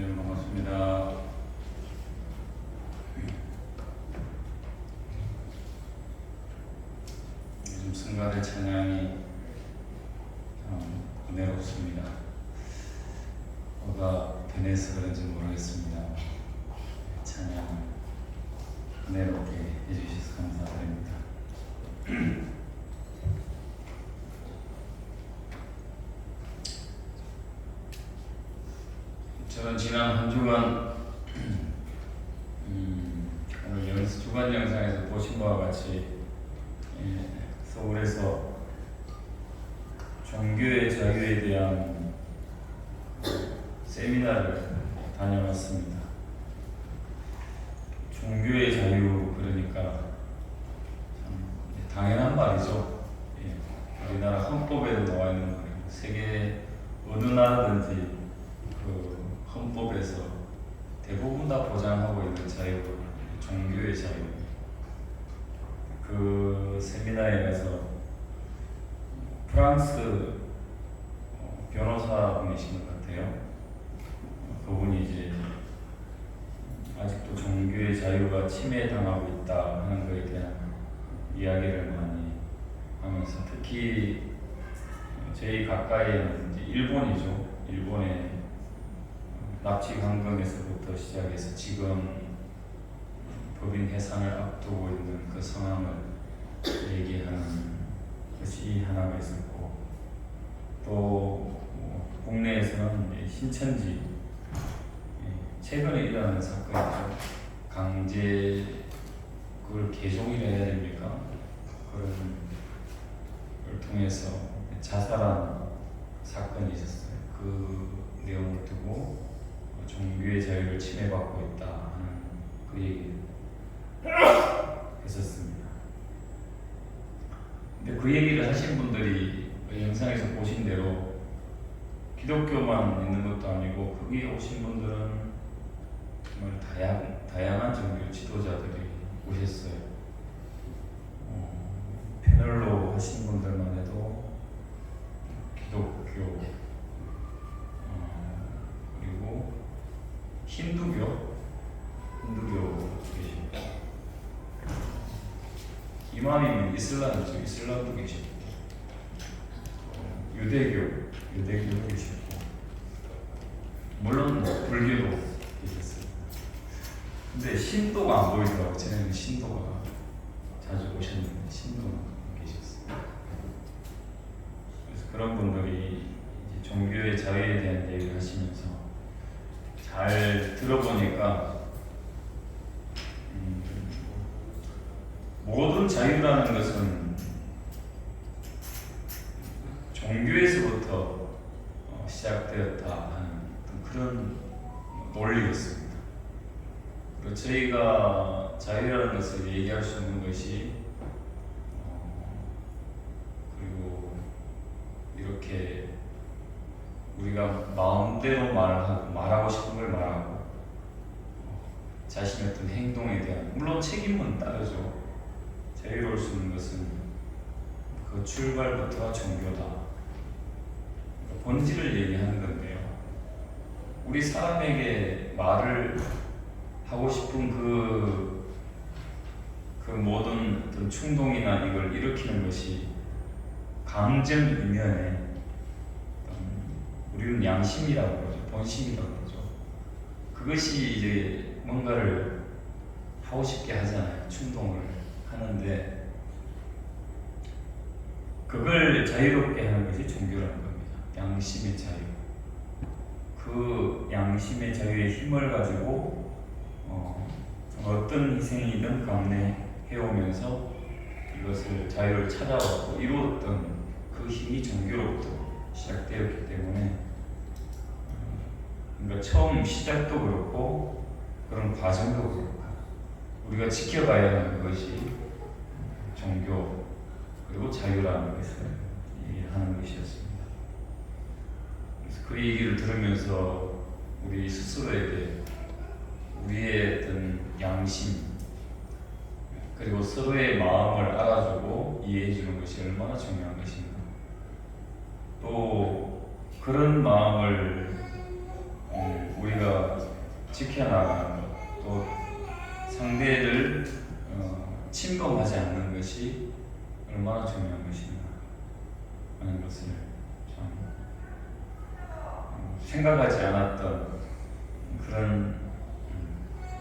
네, 반갑습니다. 요즘 승가대 찬양이 은혜롭습니다. 뭐가 변해서 그런지 모르겠습니다. 찬양 은혜롭게 해주셔서 감사드립니다. 저는 지난 한 주간 오늘 주간 영상에서 보신 바와 같이 서울에서 종교의 자유에 대한 세미나를 다녀왔습니다. 종교의 자유, 그러니까 참 당연한 말이죠. 우리나라 헌법에도 나와 있는 말이고, 세계 어느 나라든지 그 헌법에서 대부분 다 보장하고 있는 자유, 종교의 자유. 그 세미나에 가서 프랑스 변호사분이신 것 같아요. 그분이 이제 아직도 종교의 자유가 침해당하고 있다 하는 것에 대한 이야기를 많이 하면서, 특히 제일 가까이는 이제 일본이죠. 일본의 납치 강경에서부터 시작해서 지금 법인 해산을 앞두고 있는 그 상황을 얘기하는 것이 하나가 있었고, 또 국내에서는 신천지 최근에 일어나는 사건이죠. 강제 그걸 개종이라 해야 됩니까? 그런 걸 통해서 자살한 사건이 있었어요. 그 내용을 두고 종교의 자유를 침해받고 있다 하는 그 얘기를 했었습니다. 근데 그 얘기를 하신 분들이 영상에서 보신 대로 기독교만 있는 것도 아니고, 거기에 오신 분들은 정말 다양한 종교 지도자들이 오셨어요. 패널로 하신 분들만 해도 기독교, 그리고 힌두교 계시고, 이마님은 이슬람이죠. 이슬람도 계시고, 유대교도 계시고, 물론 불교도 계셨어요. 근데 신도가 안 보이더라고요. 쟤네는 신도가 자주 오셨는데 신도는 계셨어요. 그래서 그런 분들이 이제 종교의 자유에 대한 얘기를 하시면서 잘 들어보니까 모든 자유라는 것은 종교에서부터 시작되었다 하는 그런 논리였습니다. 그리고 저희가 자유라는 것을 얘기할 수 있는 것이 그리고 이렇게 우리가 마음대로 말하고 싶은 걸 말하고 자신의 어떤 행동에 대한, 물론 책임은 따르죠. 자유로울 수 있는 것은 그 출발부터가 종교다. 본질을 얘기하는 건데요. 우리 사람에게 말을 하고 싶은 그 모든 어떤 충동이나 이걸 일으키는 것이 감정 이면에 우리는 양심이라고 그러죠. 본심이라고 그러죠. 그것이 이제 뭔가를 하고 싶게 하잖아요. 충동을 하는데, 그걸 자유롭게 하는 것이 종교라는 겁니다. 양심의 자유. 그 양심의 자유의 힘을 가지고 어떤 희생이든 감내해오면서 이것을 자유를 찾아왔고 이루었던 그 힘이 종교로부터 시작되었기 때문에, 그러니까 처음 시작도 그렇고 그런 과정도 그렇고 우리가 지켜가야 하는 것이 종교 그리고 자유라는 것을 얘기하는 것이었습니다. 그래서 그 얘기를 들으면서 우리 스스로에게 우리의 어떤 양심 그리고 서로의 마음을 알아주고 이해해주는 것이 얼마나 중요한 것인가, 또 그런 마음을 우리가 지켜나가는 것, 또 상대를 침범하지 않는 것이 얼마나 중요한 것인가 하는 것을 참 생각하지 않았던 그런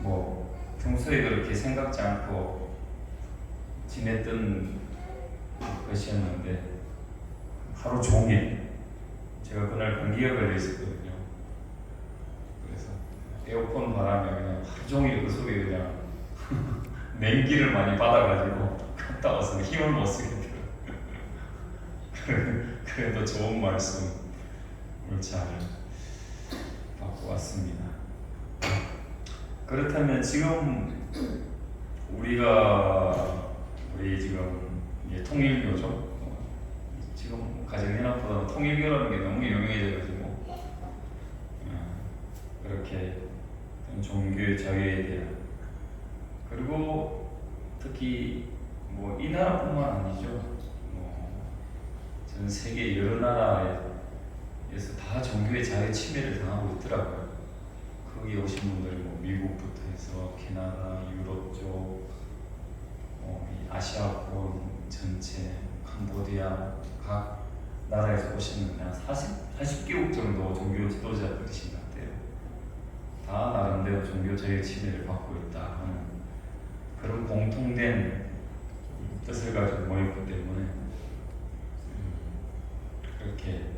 뭐 평소에 그렇게 생각지 않고 지냈던 것이었는데 하루 종일 제가 그날 감기가 걸려 있었거든요. 그래서 에어컨 바람에 그냥 하루 종일 그 속에 그냥 냉기를 많이 받아가지고 갔다 와서 힘을 못 쓰겠더라고요. 그래도 좋은 말씀을 잘 받고 왔습니다. 그렇다면 지금 우리 지금 통일교죠. 지금 가정연합보다는 통일교라는 게 너무 유명해져가지고 그렇게 종교의 자유에 대한, 그리고 특히 뭐 이 나라뿐만 아니죠. 전 세계 여러 나라에서 다 종교의 자유 침해를 당하고 있더라고요. 거기 오신 분들이 뭐 미국부터 해서 캐나다, 유럽 쪽, 이 아시아권 전체, 캄보디아 각 나라에서 오시는 한 40개국 정도 종교 지도자들이신 것 같아요. 다 나름대로 종교 자유 침해를 받고 있다 하는 그런 공통된 뜻을 가지고 모였기 때문에 그렇게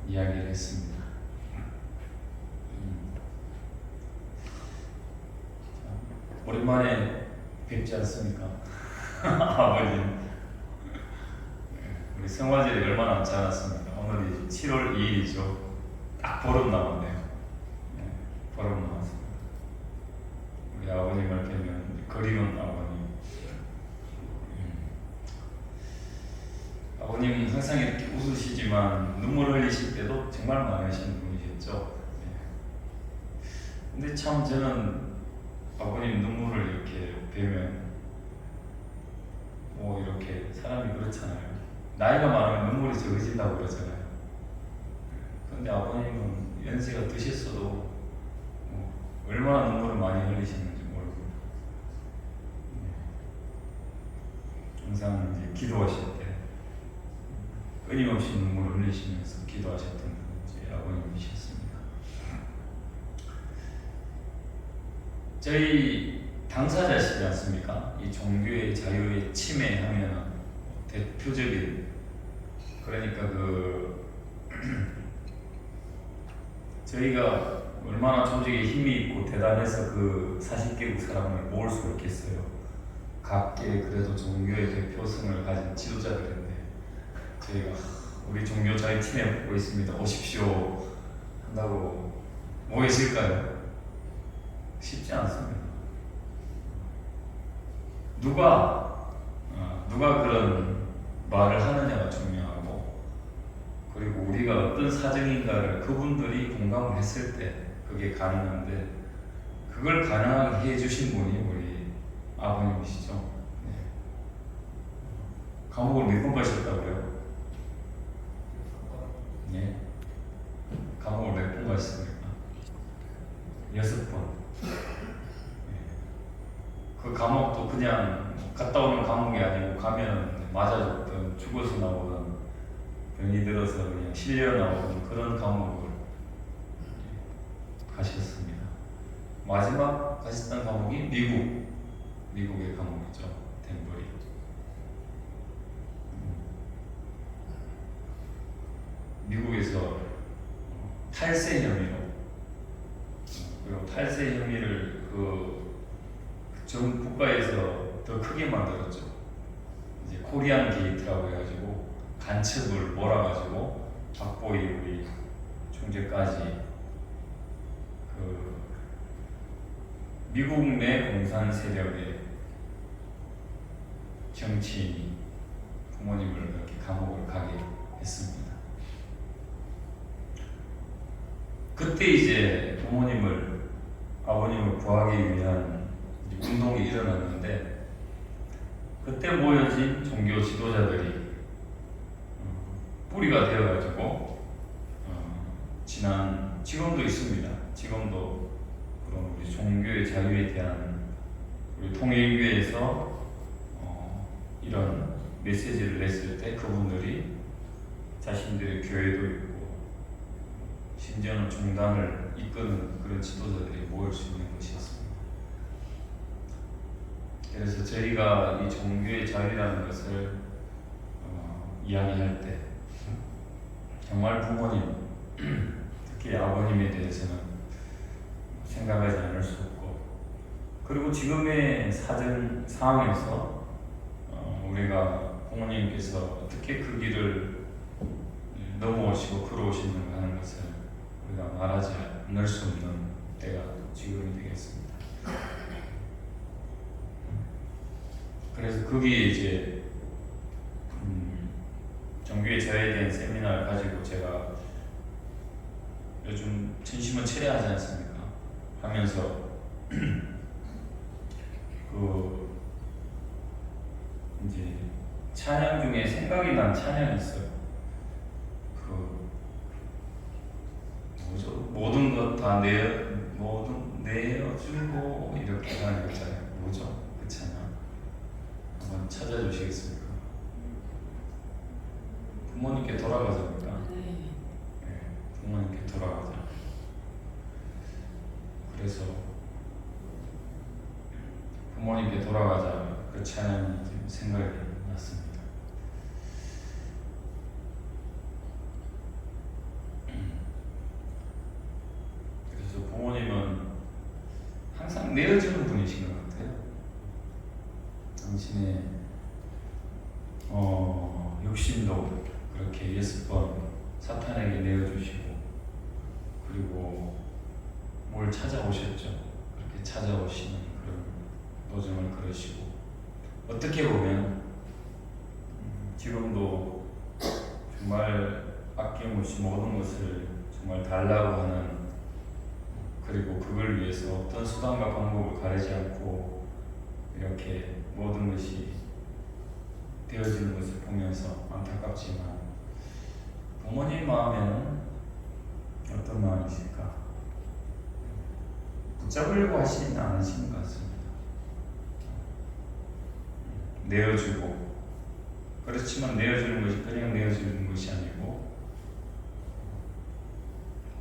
이야기를 했습니다. 오랜만에 뵙지 않습니까? 아버님. 우리 성화절이 얼마 남지 않았습니까? 오늘이 7월 2일이죠. 딱 보름 남았네요. 보름 남았습니다. 우리 아버님을 뵈면 그리운 아버님. 아버님 항상 이렇게 웃으시지만 눈물 흘리실 때도 정말 많으신 분이셨죠. 근데 참 저는 아버님 눈물을 이렇게 뵈면 뭐 이렇게 사람이 그렇잖아요. 나이가 많으면 눈물이 적어진다고 그러잖아요. 근데 아버님은 연세가 드셨어도 얼마나 눈물을 많이 흘리시는지 모르고 항상 이제 기도하실 때 끊임없이 눈물을 흘리시면서 기도하셨던 분이 아버님이셨습니다. 저희 당사자시지 않습니까? 이 종교의 자유의 침해하면 대표적인, 그러니까 저희가 얼마나 조직에 힘이 있고 대단해서 그 40개국 사람을 모을 수 있겠어요. 각계 그래도 종교의 대표성을 가진 지도자들인데 저희가 우리 종교 자유 침해받고 있습니다, 오십시오 한다고 모이실까요? 쉽지 않습니다. 누가 그런 말을 하느냐가 중요하고, 그리고 우리가 어떤 사정인가를 그분들이 공감을 했을 때 그게 가능한데, 그걸 가능하게 해주신 분이 우리 아버님이시죠. 네. 감옥을 몇 번 가셨다고요? 네. 감옥을 몇 번 가셨습니까? 6번. 그 감옥도 그냥 갔다 오는 감옥이 아니고 가면 맞아 죽든 죽어서 나오든 병이 들어서 그냥 실려 나오든 그런 감옥을 가셨습니다. 마지막 가셨던 감옥이 미국의 감옥이죠. 덴버리. 미국에서 탈세 혐의로, 그리고 탈세 혐의를 전 국가에서 더 크게 만들었죠. 이제 코리안 게이트라고 해가지고 간첩을 몰아가지고 박보이 우리 총재까지 미국 내 공산 세력의 정치인이 부모님을 그렇게 감옥을 가게 했습니다. 그때 이제 아버님을 구하기 위한 운동이 일어났는데, 그때 모여진 종교 지도자들이 뿌리가 되어가지고 지난 지금도 있습니다. 지금도 그런 우리 종교의 자유에 대한 우리 통일교에서 이런 메시지를 냈을 때 그분들이 자신들의 교회도 있고 심지어는 종단을 이끄는 그런 지도자들이 모일 수 있는 것이었습니다. 그래서 저희가 이 종교의 자유라는 것을 이야기할 때 정말 부모님, 특히 아버님에 대해서는 생각하지 않을 수 없고, 그리고 지금의 사정 상황에서 우리가 부모님께서 어떻게 그 길을 넘어오시고 걸어오시는가 하는 것을 우리가 말하지 않을 수 없는 때가 지금이 되겠습니다. 그래서 거기에 이제 종교의 자유에 대한 세미나를 가지고 제가 요즘 전심은 철회하지 않습니까? 하면서 그 이제 찬양 중에 생각이 난 찬양이 있어요. 그 뭐죠? 모든 것 다 내어주고 이렇게 하는 거 있잖아요. 뭐죠? 그 찬양 한번 찾아주시겠습니까? 부모님께 돌아가자니까. 네, 부모님께 돌아가자. 그래서 부모님께 돌아가자 그 찬양이 생각이 났습니다. 그래서 부모님은 항상 내어주는 분이신 것 같아요. 당신의 욕심도 그렇게 6번 사탄에게 내어주시고, 그리고 뭘 찾아오셨죠. 그렇게 찾아오시는 그런 노정을 걸으시고, 어떻게 보면 지금도 정말 아낌없이 모든 것을 정말 달라고 하는, 그리고 그걸 위해서 어떤 수단과 방법을 가리지 않고 이렇게 모든 것이 되어지는 것을 보면서 안타깝지만, 부모님 마음에는 어떤 마음이실까? 붙잡으려고 하시지는 않으신 것 같습니다. 내어주고, 그렇지만 내어주는 것이 그냥 내어주는 것이 아니고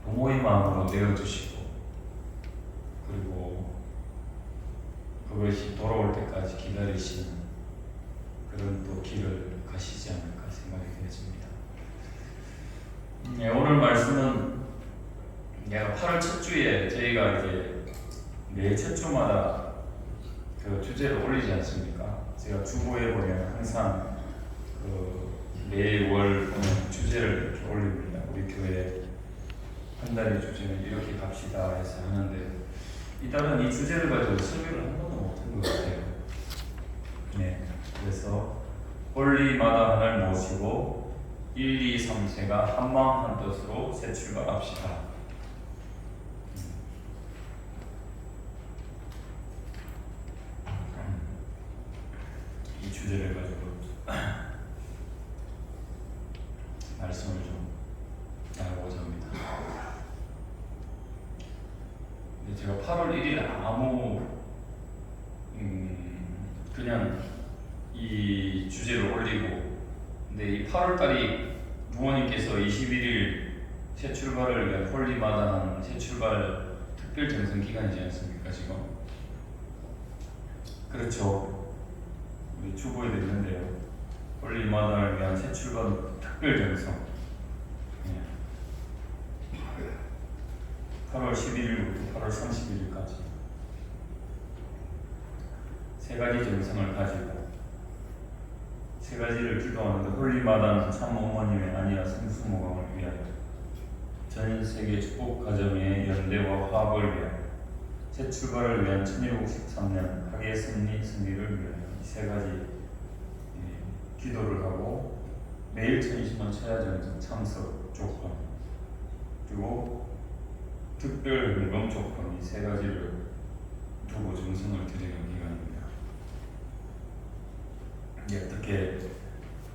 부모의 마음으로 내어주시고, 그리고 그것이 돌아올 때까지 기다리시는 그런 또 길을 가시지 않을까 생각이 되어집니다. 오늘 말씀은 내가 8월 첫 주에 저희가 이제 매 첫 주마다 그 주제를 올리지 않습니까? 제가 주보에 보면 항상 그 매월 보면 주제를 이렇게 올립니다. 우리 교회 한 달의 주제는 이렇게 갑시다 해서 하는데, 이달은 이 주제를 가지고 설교를 한 번도 못한 것 같아요. 네, 그래서 홀리마다 하나를 모시고 1, 2, 3세가 한마음 한뜻으로 새 출발합시다. 이 주제를 가지고 말씀을 좀 나누고자 합니다. 근데 제가 8월 1일 아무 그냥 이 주제를 올리고, 근데 이 8월달이 부모님께서 21일 새 출발을 위한 홀리마다한 새 출발 특별 정성 기간이지 않습니까 지금? 그렇죠. 우리 주보에도 있는데요. 홀리마다를 위한 새 출발 특별 정성. 8월 11일부터 8월 31일까지 세 가지 정성을 가지고 세 가지를 기도하는데, 홀리마다는 참 어머님의 아니라 성수모강을 위하여, 전 세계 축복 가정의 연대와 화합을 위하여, 새 출발을 위한 1763년 학예 승리를 위하여 이 세 가지 기도를 하고, 매일 1020만 차야정성 참석 조건, 그리고 특별 헌금 조건, 이 세 가지를 두고 정성을 드리는 기간입니다. 어떻게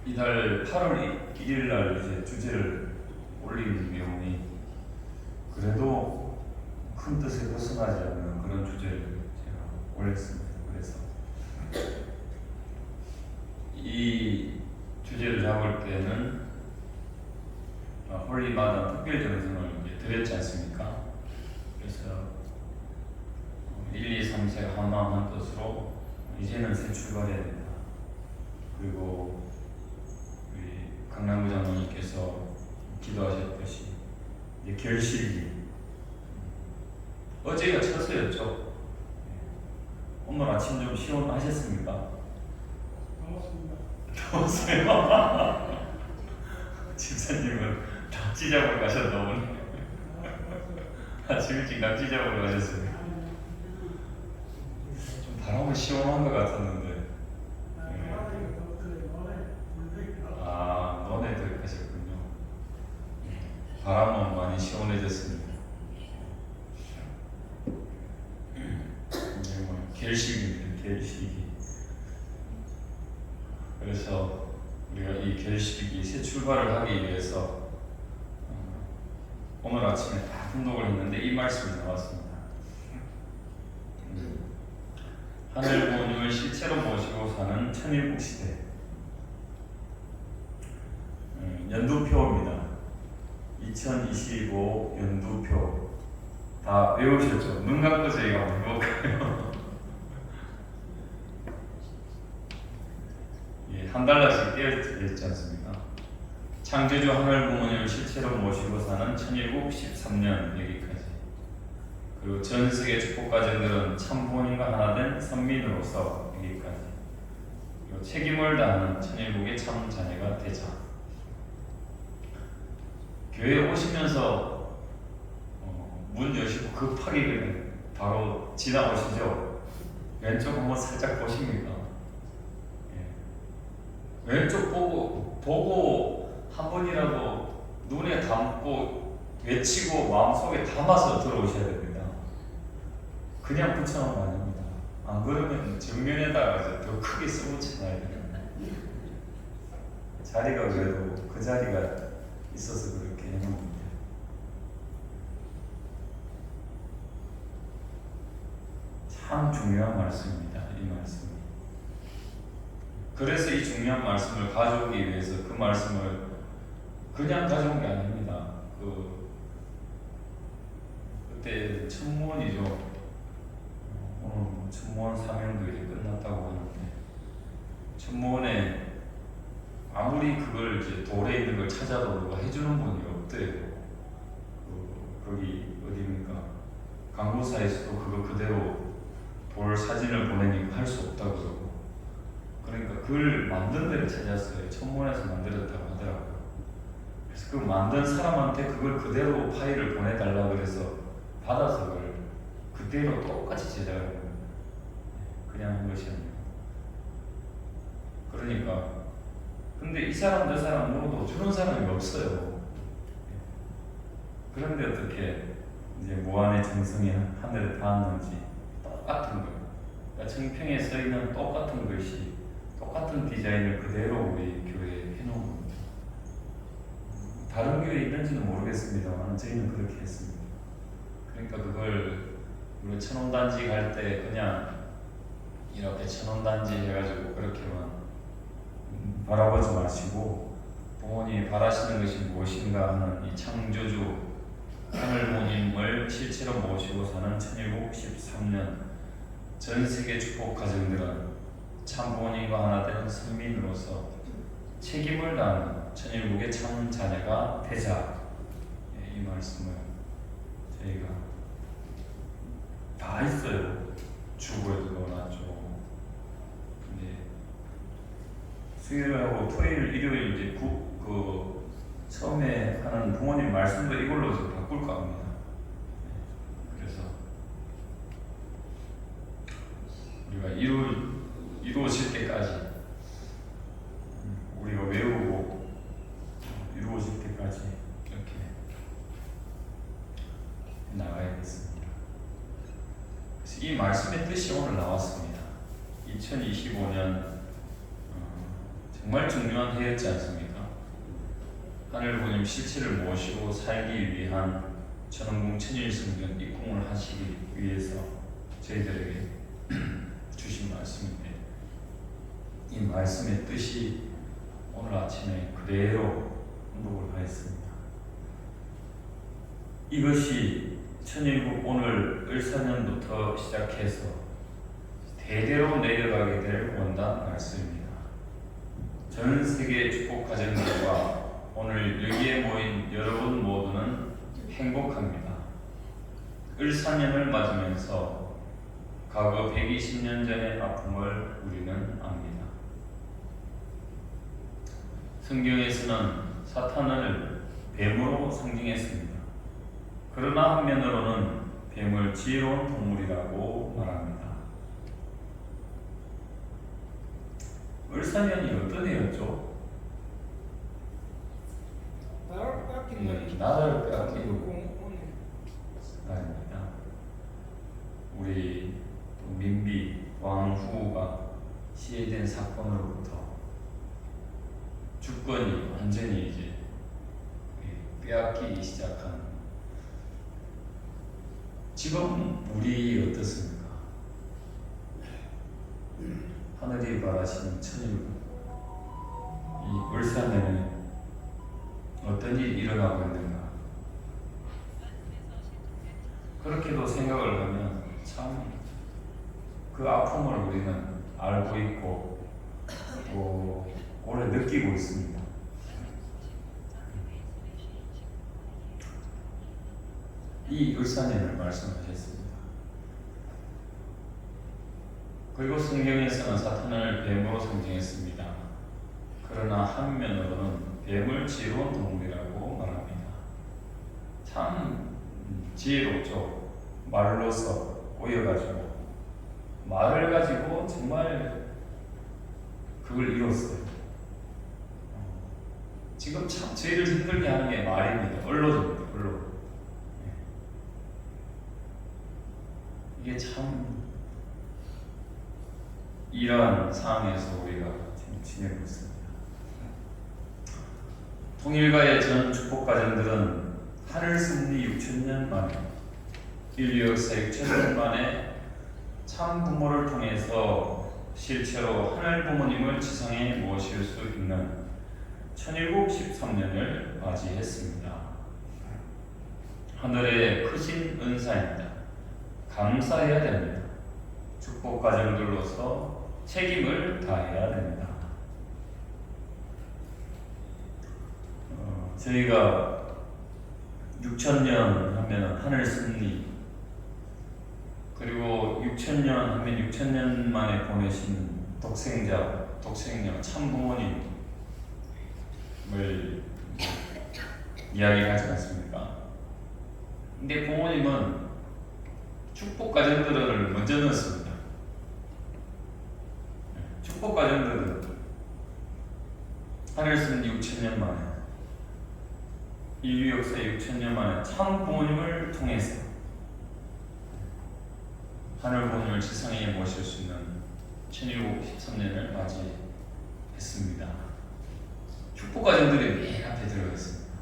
이달 8월 1일 날 이제 주제를 올리는 내용이 그래도 큰 뜻에 벗어나지 않는 그런 주제를 제가 올렸습니다. 그래서 이 주제를 잡을 때는 홀리마다 특별 정성을 드렸지 않습니까? 그래서 1, 2, 3세가 한 마음 한 뜻으로 이제는 새 출발해야 된다. 그리고 우리 강남구 장로님께서 기도하셨듯이 이제 결실이 어제가 첫째였죠. 오늘 아침 좀 시원하셨습니까? 더웠어요. 집사님은 낙지 잡으러 가셨나 보네. 아침 일찍 낙지 잡으러 가셨어요. 좀 바람은 시원한 것 같았는데. 아, 너네들 가셨군요. 바람은 많이 시원해졌습니다. 결식입니다. 결식이. 그래서 우리가 이 결식이 새 출발을 하기 위해서 오늘 아침에 다 분독을 했는데 이 말씀이 나왔습니다. 하늘 부모님을 실체로 모시고 사는 천일국 시대. 연두표입니다. 2025 연두표 다 외우셨죠? 눈 감고 저희가 한번 해볼까요? 예, 한 달러씩 떼어있지 않습니까? 창조주 하늘 부모님을 실체로 모시고 사는 천일국 13년 여기까지. 그리고 전 세계 축복 가정들은 참 부모님과 하나 된 선민으로서 여기까지. 그리고 책임을 다하는 천일국의 참 자녀가 되자. 교회에 오시면서 문 여시고 급하게 그냥 바로 지나오시죠? 왼쪽 한번 살짝 보십니까? 예. 왼쪽 보고 한 번이라도 눈에 담고 외치고 마음속에 담아서 들어오셔야 됩니다. 그냥 붙여놓으면 안 됩니다. 안 그러면 정면에다가 더 크게 써붙여놔야 됩니다. 자리가 그래도 그 자리가 있어서 그렇게 해놓은 겁니다. 참 중요한 말씀입니다. 이 말씀이. 그래서 이 중요한 말씀을 가져오기 위해서 그 말씀을 그냥 가져온 게 아닙니다. 그때 천무원이죠. 오늘 천무원 사명도 이제 끝났다고 하는데 천무원에 아무리 그걸 이제 돌에 있는 걸 찾아도 누가 해주는 분이 없대요. 거기 어디입니까? 강구사에서도 그거 그대로 돌 사진을 보내니까 할 수 없다고 그러고. 그러니까 그걸 만든 데를 찾았어요. 천문에서 만들었다고 하더라고요. 그래서 그 만든 사람한테 그걸 그대로 파일을 보내달라 그래서 받아서 그걸 그대로 똑같이 제작을 합니다. 그냥 한 것이 아니고. 그러니까 근데 이 사람 저 사람 물어도 주는 사람이 없어요. 그런데 어떻게 이제 무한의 정성이 하늘에 닿았는지 똑같은 거예요. 그러니까 청평에 써 있는 똑같은 글씨, 똑같은 디자인을 그대로 우리 교회에 해놓은 겁니다. 다른 교회에 있는지는 모르겠습니다만 저희는 그렇게 했습니다. 그러니까 그걸 우리 천원단지 갈 때 그냥 이렇게 천원단지 해가지고 그렇게만 바라보지 마시고 부모님이 바라시는 것이 무엇인가 하는 이 창조주 하늘 부모님을 실체로 모시고 사는 천일국 13년 전 세계 축복 가정들은 참 부모님과 하나 되는 선민으로서 책임을 다하는 천일국의 참 자녀가 되자. 이 말씀을 저희가 다 했어요. 주보에도 넣어놨죠. 근데 수요일하고 토요일, 일요일 이제 처음에 하는 부모님 말씀도 이걸로 좀 바꿀까 합니다. 그래서 우리가 이루어질 때까지 우리가 외우고 이루어질 때까지 이렇게 나가야겠습니다. 그래서 이 말씀의 뜻이 오늘 나왔습니다. 2025년 정말 중요한 해였지 않습니까? 하늘 부모님 실체를 모시고 살기 위한 전원궁 천일성전 입궁을 하시기 위해서 저희들에게 주신 말씀인데, 이 말씀의 뜻이 오늘 아침에 그대로 언독을 하였습니다. 이것이 천일국 오늘 을사년부터 시작해서 대대로 내려가게 될 원단 말씀입니다. 전 세계 축복 가정들과 오늘 여기에 모인 여러분 모두는 행복합니다. 을사년을 맞으면서 과거 120년 전의 아픔을 우리는 압니다. 성경에서는 사탄을 뱀으로 상징했습니다. 그러나 한면으로는 뱀을 지혜로운 동물이라고 말합니다. 을사년이 어떤 해였죠? 나라를 빼앗기고 날입니다. 우리 민비 왕후가 시해된 사건으로부터 주권이 완전히 이제 빼앗기기 시작한, 지금 우리 어떻습니까? 하늘이 바라시는 천일국, 이 을사년에 어떤 일이 일어나고 있는가? 그렇게도 생각을 하면 참 그 아픔을 우리는 알고 있고 또 오래 느끼고 있습니다. 이 을사년을 말씀하셨습니다. 그리고 성경에서는 사탄을 뱀으로 상징했습니다. 그러나 한면으로는 뱀을 지혜로운 동물이라고 말합니다. 참 지혜롭죠. 말로서 꼬여가지고 말을 가지고 정말 그걸 이뤘어요. 지금 참 저희를 힘들게 하는 게 말입니다. 언론입니다. 언론. 이게 참 이러한 상황에서 우리가 지금 지내고 있습니다. 통일가의 전 축복가정들은 하늘 승리 6천년 만에, 인류 역사 6천년 만에 참 부모를 통해서 실제로 하늘 부모님을 지상에 모실 수 있는 천일국 13년을 맞이했습니다. 하늘의 크신 은사입니다. 감사해야 됩니다. 축복 가정들로서 책임을 다해야 됩니다. 저희가 6천년 하면 하늘 승리, 그리고 6천년 하면 6천년 만에 보내신 독생자, 참부모님을 이야기하지 않습니까? 근데 부모님은 축복 가정들을 먼저 넣었습니다. 축복 가정들은 하늘 승리 6천년 만에, 인류 역사 6천년 만에 참 부모님을 통해서 하늘 부모님을 지상에 모실 수 있는 천일국 13년을 맞이했습니다. 축복 가정들이 맨 앞에 들어가 있습니다.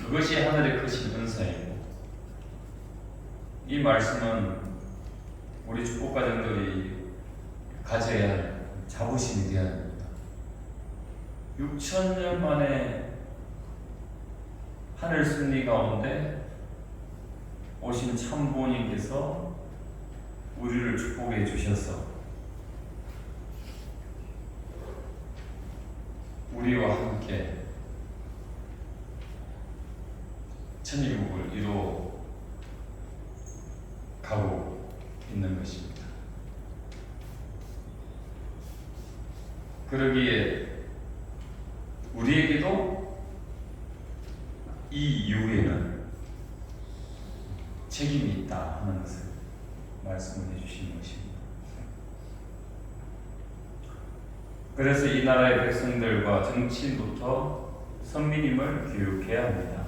그것이 하늘의 크신 은사이고, 이 말씀은 우리 축복 가정들이 가져야 할 자부심이 되어야 합니다. 6천년 만에 하늘 승리 가운데 오신 참부모님께서 우리를 축복해 주셔서 우리와 함께 천일국을 이루어 가고 있는 것입니다. 그러기에 우리에게도 이 이후에는 책임이 있다 하는 것을 말씀을 해주신 것입니다. 그래서 이 나라의 백성들과 정치인부터 선민임을 교육해야 합니다.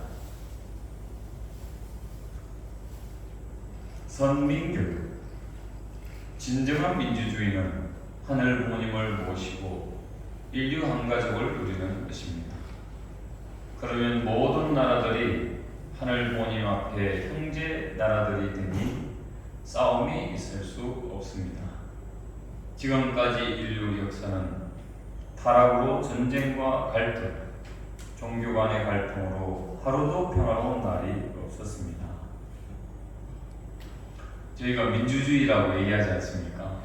선민교육. 진정한 민주주의는 하늘 부모님을 모시고 인류 한 가족을 누리는 것입니다. 그러면 모든 나라들이 하늘 부모님 앞에 형제 나라들이 되니 싸움이 있을 수 없습니다. 지금까지 인류 역사는 타락으로 전쟁과 갈등, 종교 간의 갈등으로 하루도 평화로운 날이 없었습니다. 저희가 민주주의라고 얘기하지 않습니까?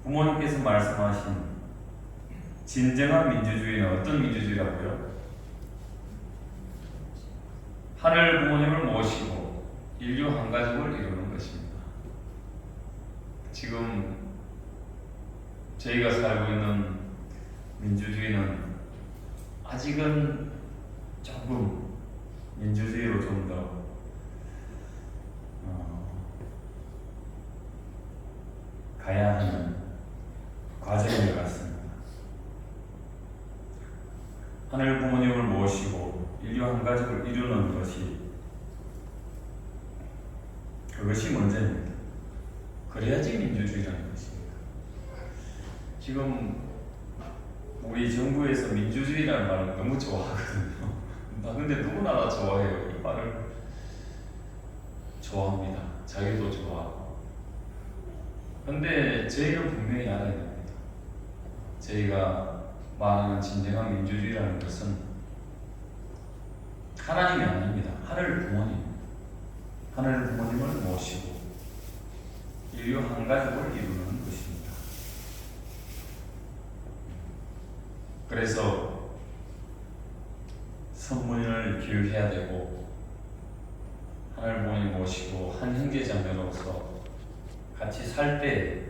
부모님께서 말씀하신 진정한 민주주의는 어떤 민주주의라고요? 하늘 부모님을 모시고 인류 한 가족을 이루는 것입니다. 지금 저희가 살고 있는 민주주의는 아직은 조금 민주주의로 좀 더 가야 하는 과정인 것 같습니다. 하늘 부모님을 모시고 인류 한 가족을 이루는 그것이 먼저입니다. 그래야지 민주주의라는 것입니다. 지금 우리 정부에서 민주주의라는 말을 너무 좋아하거든요. 근데 누구나 다 좋아해요. 이 말을 좋아합니다. 자기도 좋아하고. 근데 저희는 분명히 알아야 됩니다. 저희가 말하는 진정한 민주주의라는 것은 하나님이 아닙니다. 하늘 부모님을 모시고 인류 한 가족을 이루는 것입니다. 그래서 선문을 기울여야 되고 하늘 부모님 모시고 한 형제자매로서 같이 살 때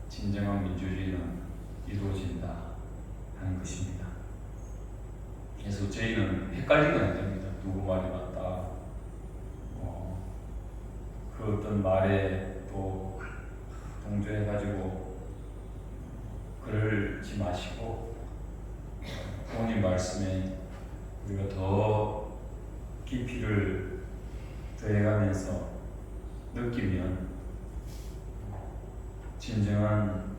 진정한 민주주의는 이루어진다 하는 것입니다. 그래서 저희는 헷갈리면 안 됩니다. 누구 말이 맞다. 그 어떤 말에 또 동조해가지고 그러지 마시고 부모님 말씀에 우리가 더 깊이를 더해가면서 느끼면 진정한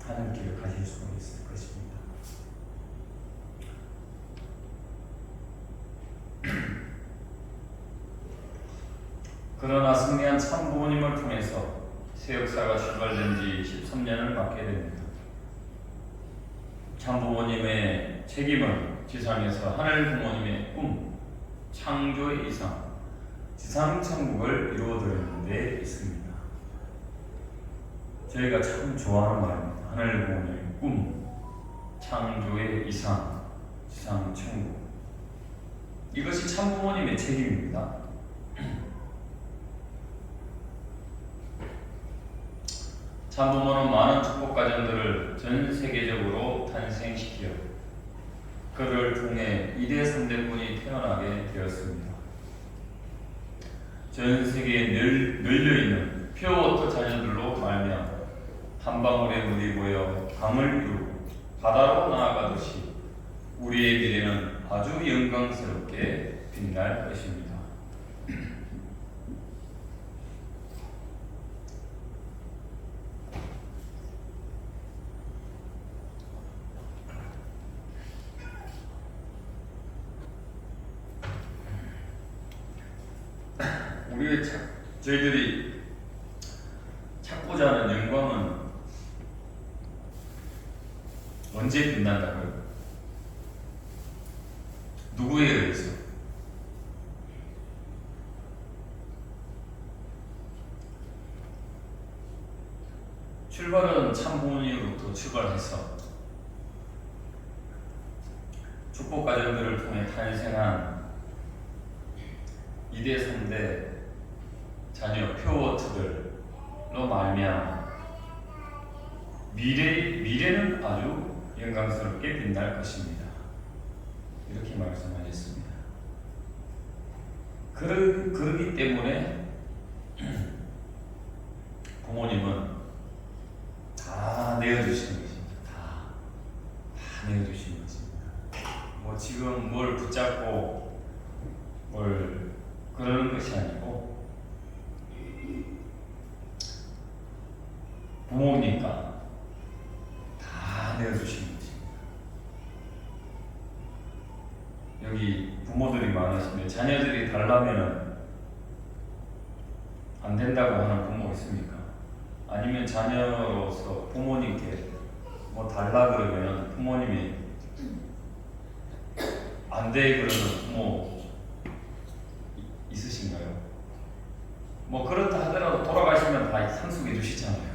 하늘길을 가실 수가 있을 것입니다. 그러나 승리한 참부모님을 통해서 새 역사가 출발된 지 13년을 맞게 됩니다. 참부모님의 책임은 지상에서 하늘 부모님의 꿈, 창조의 이상, 지상천국을 이루어드리는 데 있습니다. 저희가 참 좋아하는 말입니다. 하늘 부모님의 꿈, 창조의 이상, 지상천국. 이것이 참부모님의 책임입니다. 참부모는 많은 축복 가정들을 전 세계적으로 탄생시키어 그를 통해 2대 3대꾼이 태어나게 되었습니다. 전 세계에 널려있는 퓨어워터 자녀들로 말미암아 한 방울의 물이 모여 강을 이루고 바다로 나아가듯이 우리의 미래는 아주 영광스럽게 빛날 것입니다. 저희들이 찾고자 하는 영광은 언제 빛난다고요? 누구에 의해서? 출발은 참부모님으로부터 출발해서 축복 가정들을 통해 탄생한 2대 3대 자녀 퓨어워터들로 말미암아 미래는 아주 영광스럽게 빛날 것입니다. 이렇게 말씀하셨습니다. 그러기 때문에 부모님은 다 내어주시는 것입니다. 다 내어주시는 것입니다. 뭐 지금 뭘 붙잡고 뭘 그러는 것이 아니고 부모니까 다 자녀들이 달라면 안 된다고 하는 부모 있습니까? 아니면 자녀로서 부모님께 뭐 달라 그러면 부모님이 안 돼 그러는 부모 있으신가요? 뭐 그렇다 하더라도 돌아가시면 다 상속해 주시잖아요.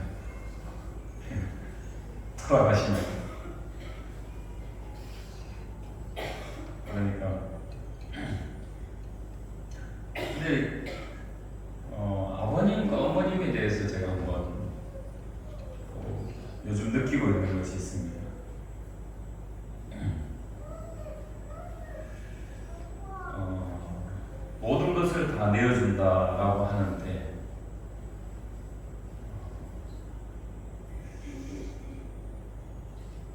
돌아가시면. 그러니까 근데 아버님과 어머님에 대해서 제가 한번 요즘 느끼고 있는 것이 있습니다. 모든 것을 다 내어준다라고 하는데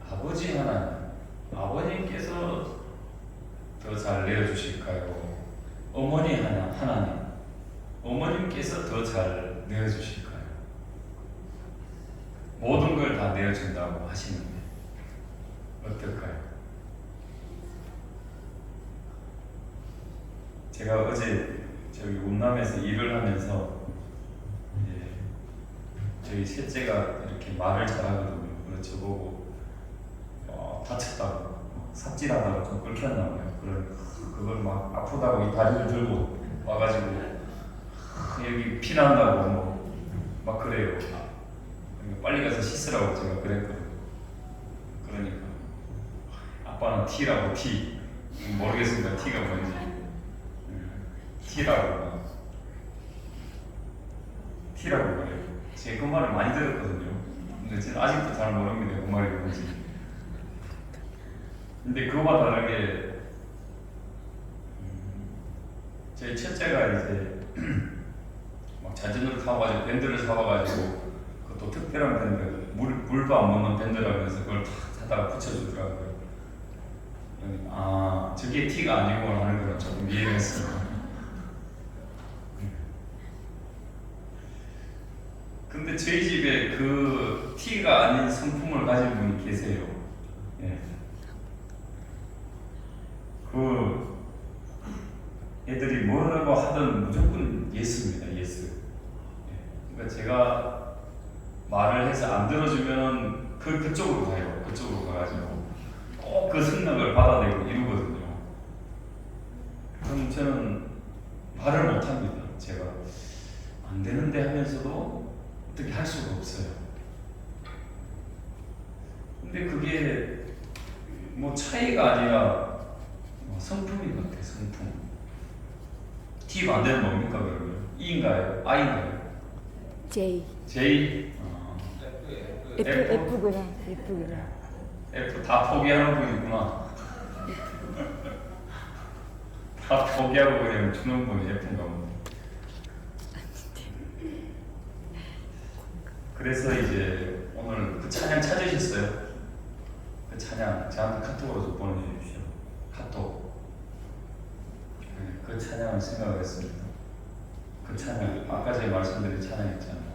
아버지 하나님, 아버님께서 더 잘 내어주실까요? 어머니 하나님, 어머님께서 더 잘 내어주실까요? 모든 걸 다 내어준다고 하시는데 어떨까요? 제가 어제 저기 운남에서 일을 하면서 저희 셋째가 이렇게 말을 잘하거든요. 그래서 저보고 다쳤다고 삽질하다가 좀 긁혔나 봐요. 그걸 막 아프다고 이 다리를 들고 와가지고 여기 피 난다고 막 그래요. 그러니까 빨리 가서 씻으라고 제가 그랬거든요. 그러니까 아빠는 T라고 T 모르겠습니다. T가 뭔지 T라고 그래요. 제가 그 말을 많이 들었거든요. 근데 저는 아직도 잘 모릅니다. 그 말이 뭔지. 근데 그거와 다르게 제 첫째가 이제 막 자전거를 타고가지고 밴드를 사와가지고 그것도 특별한 밴드 물도 안 먹는 밴드라면서 그걸 탁 사다가 붙여주더라고요. 아 저게 T가 아니고 하는 걸 조금 이해를 했습니다. 근데 저희 집에 그 T가 아닌 성품을 가진 분이 계세요. 예. 그 애들이 뭐라고 하든 무조건 예스입니다. 예스. 예. 그러니까 제가 말을 해서 안 들어주면 그쪽으로 가요. 그쪽으로 가가지고 꼭 그 승낙을 받아내고 이루거든요. 그럼 저는 말을 못합니다. 제가 안 되는데 하면서도 어떻게 할 수가 없어요. 근데 그게 뭐 차이가 아니라 성품인 것 같아요. 성품. T 반대는 뭡니까 그러면? E인가요? I인가요? J. J? F구나. F 다 포기하는 분이구나. 다 포기하고 그냥 주는 분이 F인가 보네. 그래서 이제 오늘 그 찬양 찾으셨어요? 그 찬양 저한테 카톡으로 좀 보내주십시오. 카톡. 그 찬양을 생각했습니다. 그 찬양 아까 제가 말씀드린 찬양이었잖아요.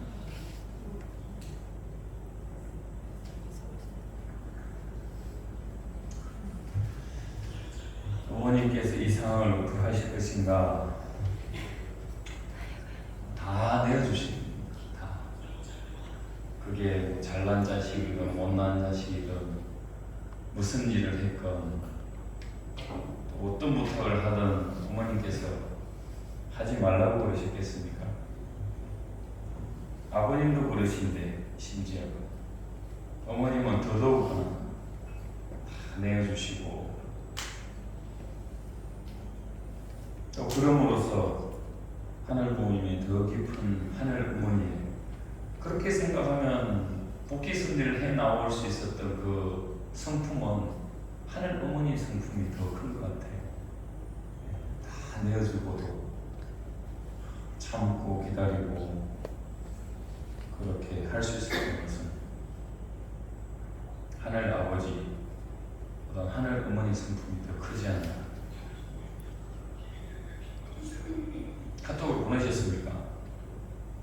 어머님께서 이 상황을 어떻게 하실 것인가 다 내어주십니다. 다. 그게 잘난 자식이든 못난 자식이든 무슨 일을 했건 또 어떤 부탁을 하든 어머님께서 하지 말라고 그러셨겠습니까? 아버님도 그러신데 심지어 어머님은 더더욱나 다 내어주시고 또 그럼으로써 하늘 부모님이 더 깊은 하늘 어머니에 그렇게 생각하면 복귀 승리를 해 나올 수 있었던 그 성품은 하늘 어머니 성품이 더 큰 것 같아요. 다 내어주고도 참고 기다리고 그렇게 할 수 있었던 것은 하늘 아버지 보다 하늘 어머니 성품이 더 크지 않나. 카톡을 보내셨습니까?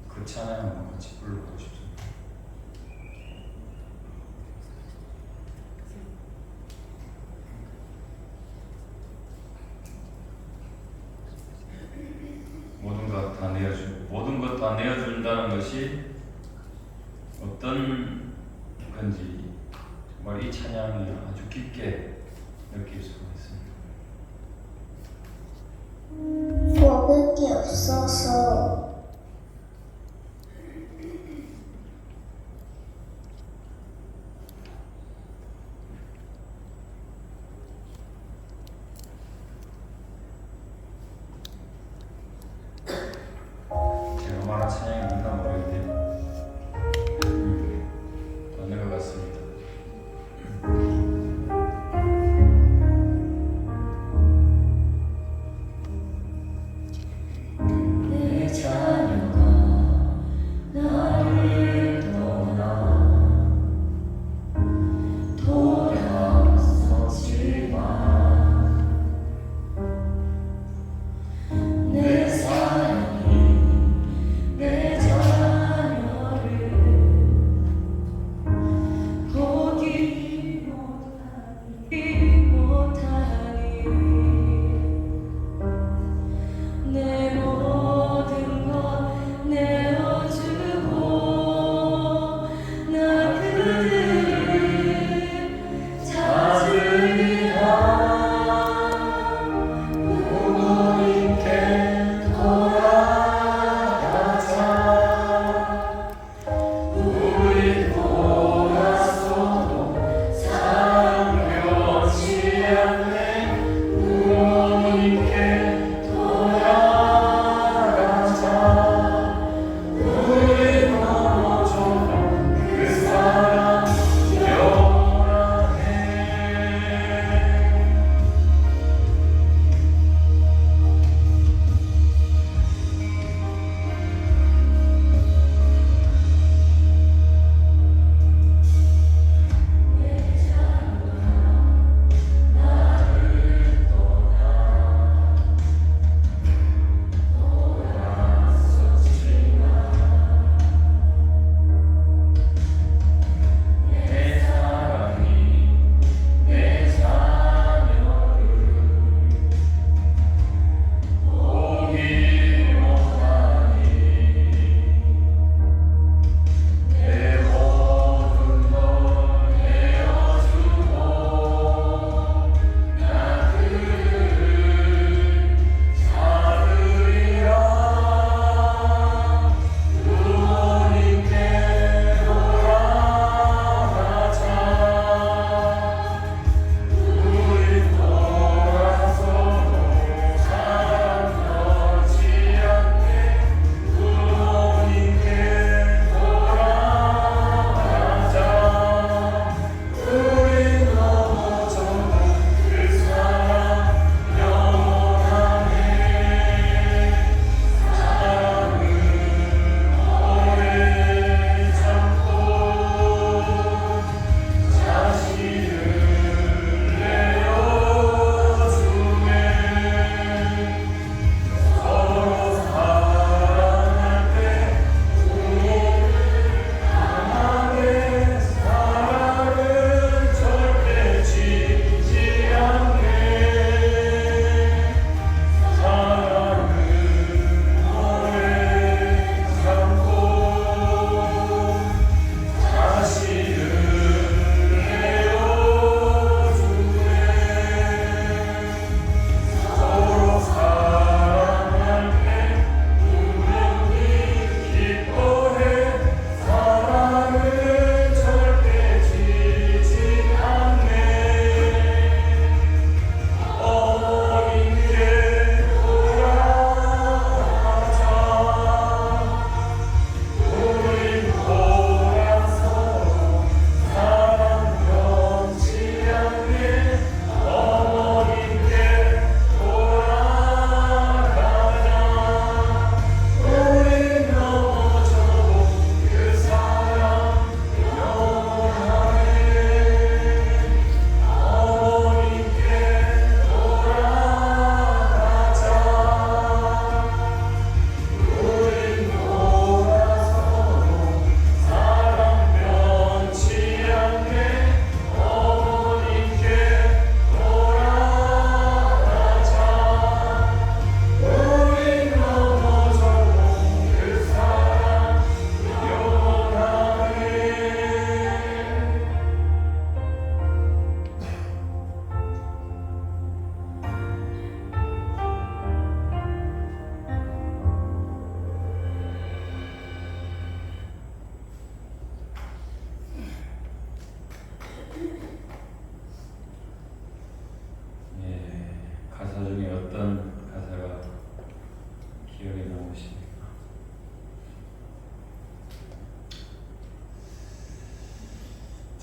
그 찬양 한번 같이 불러보고 싶습니다. 것이 어떤 건지 정말 이 찬양이 아주 깊게 느낄 수가 있습니다. 먹을 게 없어서 제가 말한 찬양이 뭔가 모르겠는데 맞는 것 같습니다. 내 자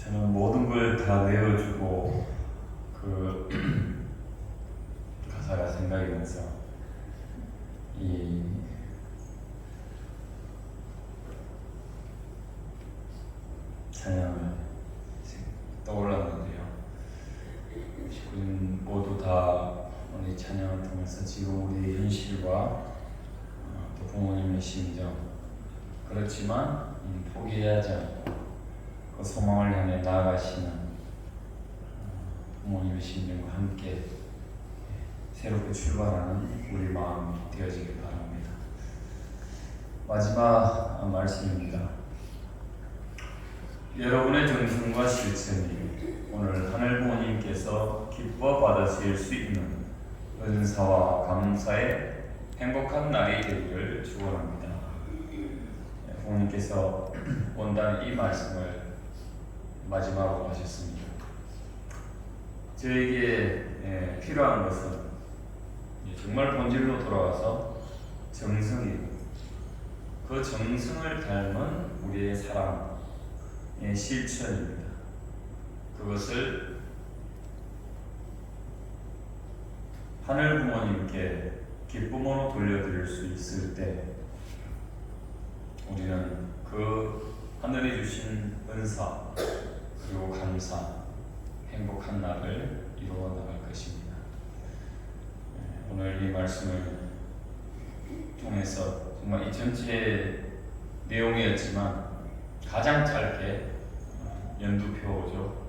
저는 모든 걸 다 내어주고 그 가사가 생각이 나서 이 찬양을 떠올랐는데요. 우리 모두 다 오늘 찬양을 통해서 지금 우리 현실과 또 부모님의 심정, 그렇지만 포기하지 않고 그 소망을 향해 나아가시는 부모님의 심정과 함께 새롭게 출발하는 우리 마음이 되어지길 바랍니다. 마지막 말씀입니다. 여러분의 정성과 실천이 오늘 하늘 부모님께서 기뻐 받으실 수 있는 은사와 감사의 행복한 날이 되기를 축원합니다. 부모님께서 온다는 이 말씀을 마지막으로 하셨습니다. 저에게 필요한 것은 정말 본질로 돌아와서 정성이고 그 정성을 닮은 우리의 사랑의 실천입니다. 그것을 하늘 부모님께 기쁨으로 돌려드릴 수 있을 때 우리는 그 하늘이 주신 은사 그리고 감사, 행복한 날을 이루어 나갈 것입니다. 오늘 이 말씀을 통해서 정말 이 전체 내용이었지만 가장 짧게 연두표죠.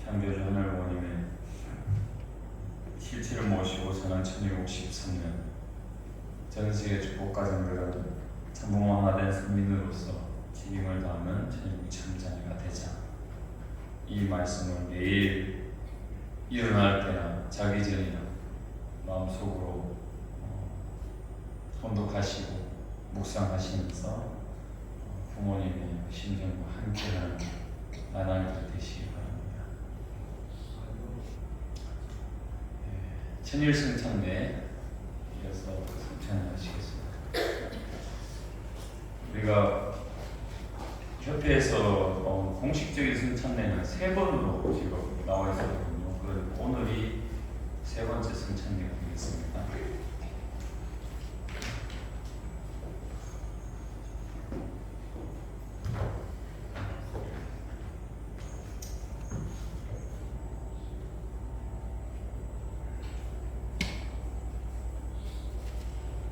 창조주 하늘 부모님의 실체를 모시고 저는 1613년 전 세계 축복 가정들은 참부모 하나 된 선민으로서 책임을 다하는 천일국 참자녀가 되자. 이 말씀을 매일 일어날 때나 자기 전이나 마음속으로 혼독하시고 묵상하시면서 부모님의 심정과 함께하는 나날들 되시기 바랍니다. 천일승찬에 이어서 승찬을 하시겠습니다. 우리가 협회에서 공식적인 승찬례는 3번으로 지금 나와 있었거든요. 그런데 오늘이 3번째 승찬례가 되겠습니다.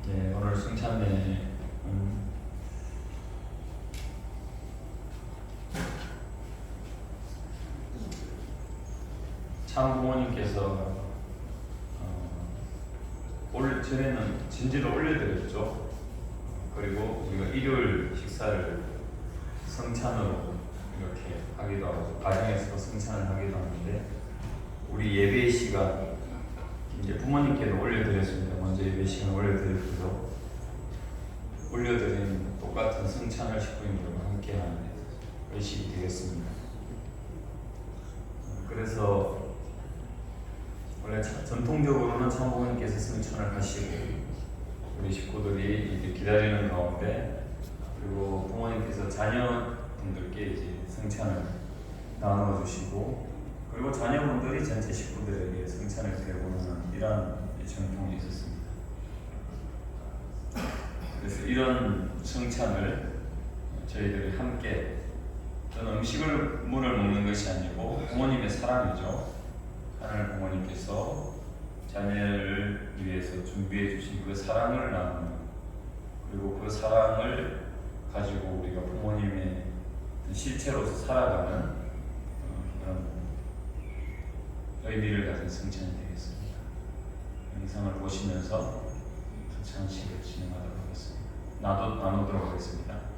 네, 오늘 승찬례 참 부모님께서 올 전에는 진지를 올려드렸죠. 그리고 우리가 일요일 식사를 성찬으로 이렇게 하기도 하고 가정에서 성찬을 하기도 하는데 우리 예배 시간 이제 부모님께도 올려드렸습니다. 먼저 예배 시간 올려드렸고요. 올려드린 똑같은 성찬을 식구님들과 함께하는 의식이 되겠습니다. 그래서 원래 전통적으로는 참부모님께서 성찬을 하시고 우리 식구들이 이제 기다리는 가운데 그리고 부모님께서 자녀분들께 이제 성찬을 나누어 주시고 그리고 자녀분들이 전체 식구들에게 성찬을 베푸는 이런 전통이 있었습니다. 그래서 이런 성찬을 저희들이 함께 저는 음식을 물을 먹는 것이 아니고 부모님의 사랑이죠. 하늘 부모님께서 자녀를 위해서 준비해 주신 그 사랑을 나누는 그리고 그 사랑을 가지고 우리가 부모님의 실체로서 살아가는 그런 의미를 가진 성찬이 되겠습니다. 영상을 보시면서 성찬식을 진행하도록 하겠습니다. 나누도록 하겠습니다.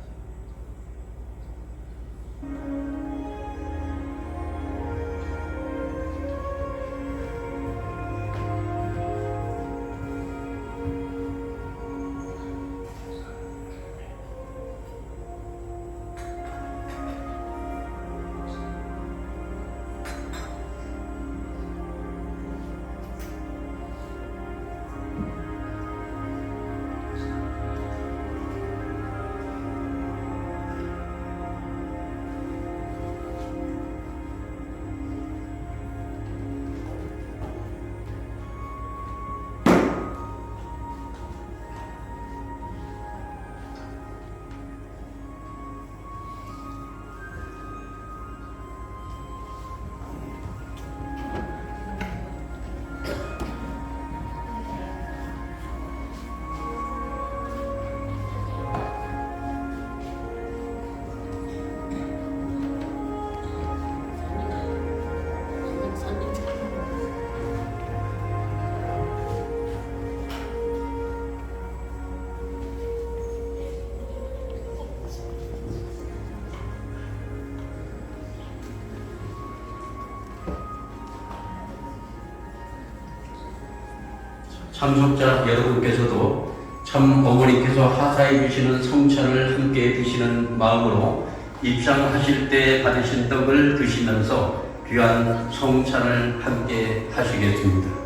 참석자 여러분께서도 참 어머니께서 하사해 주시는 성찬을 함께 드시는 마음으로 입상하실 때 받으신 떡을 드시면서 귀한 성찬을 함께 하시겠습니다.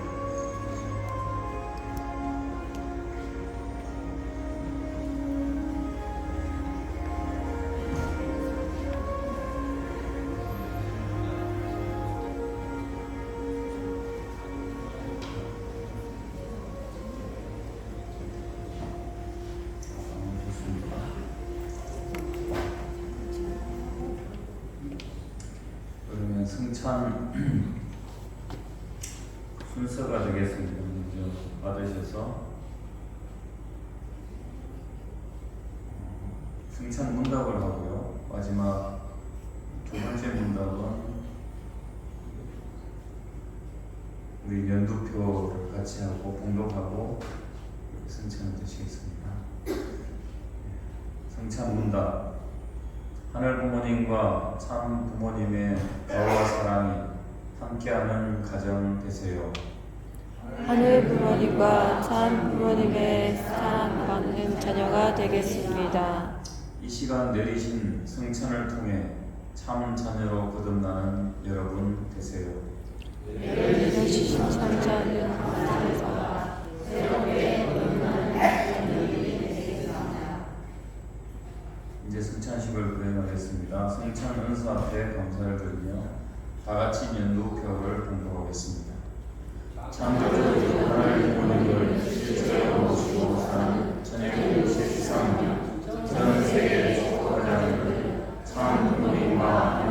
그러면 승찬 순서가 되겠습니다. 먼저 받으셔서 승찬 문답을 하고요. 마지막 두 번째 문답은 우리 연두표를 같이 하고 봉독하고 승찬을 드시겠습니다. 승찬 문답. 하늘 부모님과 참 부모님의 애와 사랑이 함께하는 가정 되세요. 하늘 부모님과 참 부모님의 사랑받는 자녀가 되겠습니다. 이 시간 내리신 승천을 통해 참 자녀로 거듭나는 여러분 되세요. 내리신 성찬을 통해서 새롭게 거듭나는 자녀들이 되겠습니다. 이제 승찬식을 불행하겠습니다. 승찬 은사 앞에 감사를 드리며 다 같이 연두표를 봉독하겠습니다. 창조주 하늘 부모님을 실제로 모시고 사는 천혜국 세상이 전 세계에 축복하자는 참 부모님과